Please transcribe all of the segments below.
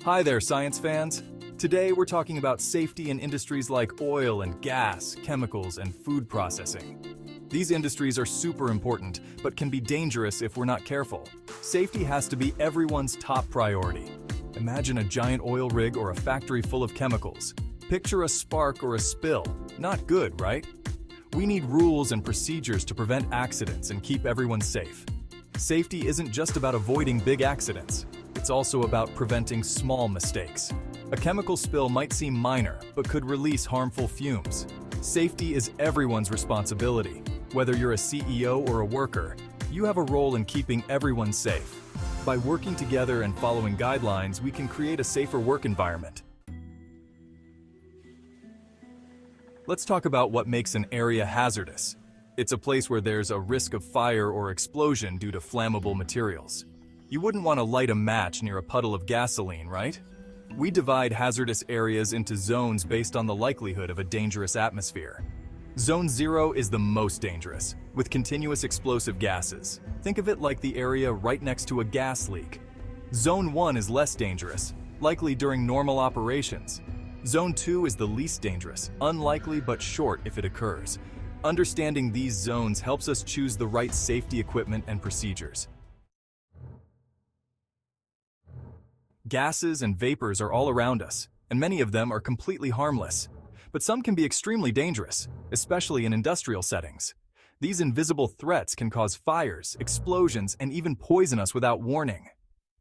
Hi there, science fans. Today we're talking about safety in industries like oil and gas, chemicals, and food processing. These industries are super important, but can be dangerous if we're not careful. Safety has to be everyone's top priority. Imagine a giant oil rig or a factory full of chemicals. Picture a spark or a spill. Not good, right? We need rules and procedures to prevent accidents and keep everyone safe. Safety isn't just about avoiding big accidents. It's also about preventing small mistakes. A chemical spill might seem minor, but could release harmful fumes. Safety is everyone's responsibility. Whether you're a CEO or a worker, you have a role in keeping everyone safe. By working together and following guidelines, we can create a safer work environment. Let's talk about what makes an area hazardous. It's a place where there's a risk of fire or explosion due to flammable materials. You wouldn't want to light a match near a puddle of gasoline, right? We divide hazardous areas into zones based on the likelihood of a dangerous atmosphere. Zone 0 is the most dangerous, with continuous explosive gases. Think of it like the area right next to a gas leak. Zone 1 is less dangerous, likely during normal operations. Zone 2 is the least dangerous, unlikely but short if it occurs. Understanding these zones helps us choose the right safety equipment and procedures. Gases and vapors are all around us, and many of them are completely harmless. But some can be extremely dangerous, especially in industrial settings. These invisible threats can cause fires, explosions, and even poison us without warning.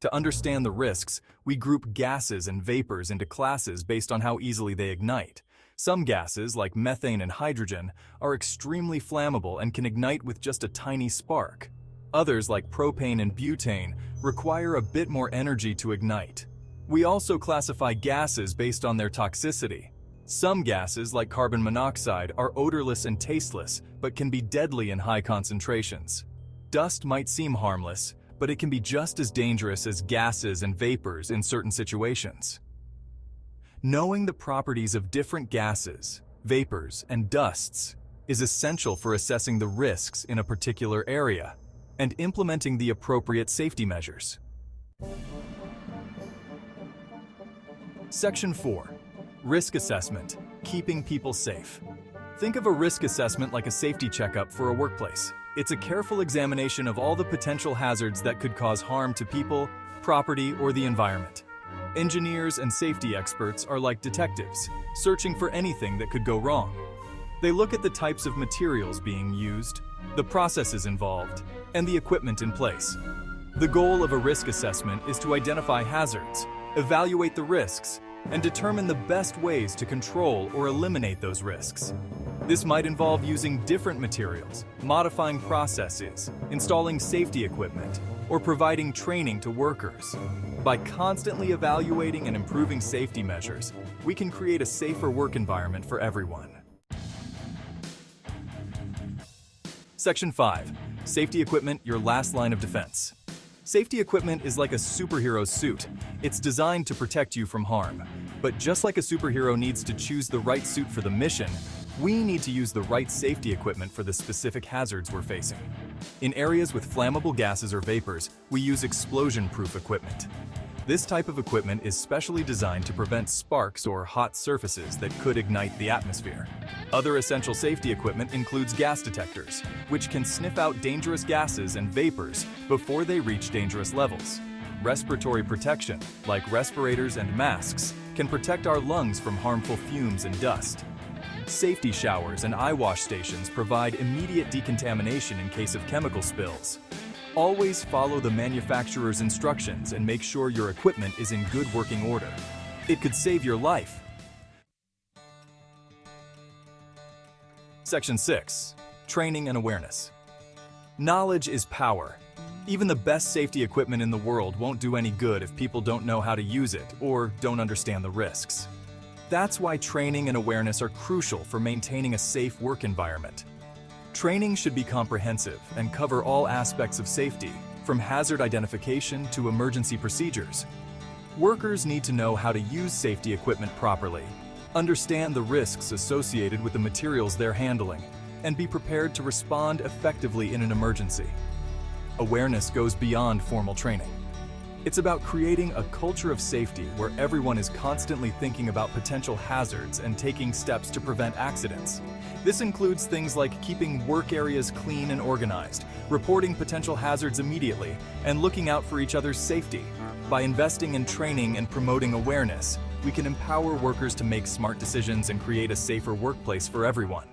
To understand the risks, we group gases and vapors into classes based on how easily they ignite. Some gases, like methane and hydrogen, are extremely flammable and can ignite with just a tiny spark. Others, like propane and butane, require a bit more energy to ignite. We also classify gases based on their toxicity. Some gases, like carbon monoxide, are odorless and tasteless, but can be deadly in high concentrations. Dust might seem harmless, but it can be just as dangerous as gases and vapors in certain situations. Knowing the properties of different gases, vapors, and dusts is essential for assessing the risks in a particular area and implementing the appropriate safety measures. Section 4. Risk Assessment, Keeping People Safe. Think of a risk assessment like a safety checkup for a workplace. It's a careful examination of all the potential hazards that could cause harm to people, property, or the environment. Engineers and safety experts are like detectives, searching for anything that could go wrong. They look at the types of materials being used, the processes involved, and the equipment in place. The goal of a risk assessment is to identify hazards, evaluate the risks, and determine the best ways to control or eliminate those risks. This might involve using different materials, modifying processes, installing safety equipment, or providing training to workers. By constantly evaluating and improving safety measures, we can create a safer work environment for everyone. Section 5. Safety equipment, your last line of defense. Safety equipment is like a superhero's suit. It's designed to protect you from harm. But just like a superhero needs to choose the right suit for the mission, we need to use the right safety equipment for the specific hazards we're facing. In areas with flammable gases or vapors, we use explosion-proof equipment. This type of equipment is specially designed to prevent sparks or hot surfaces that could ignite the atmosphere. Other essential safety equipment includes gas detectors, which can sniff out dangerous gases and vapors before they reach dangerous levels. Respiratory protection, like respirators and masks, can protect our lungs from harmful fumes and dust. Safety showers and eye wash stations provide immediate decontamination in case of chemical spills. Always follow the manufacturer's instructions and make sure your equipment is in good working order. It could save your life. Section 6. Training and awareness. Knowledge is power. Even the best safety equipment in the world won't do any good if people don't know how to use it or don't understand the risks. That's why training and awareness are crucial for maintaining a safe work environment. Training should be comprehensive and cover all aspects of safety, from hazard identification to emergency procedures. Workers need to know how to use safety equipment properly, understand the risks associated with the materials they're handling, and be prepared to respond effectively in an emergency. Awareness goes beyond formal training. It's about creating a culture of safety where everyone is constantly thinking about potential hazards and taking steps to prevent accidents. This includes things like keeping work areas clean and organized, reporting potential hazards immediately, and looking out for each other's safety. By investing in training and promoting awareness, we can empower workers to make smart decisions and create a safer workplace for everyone.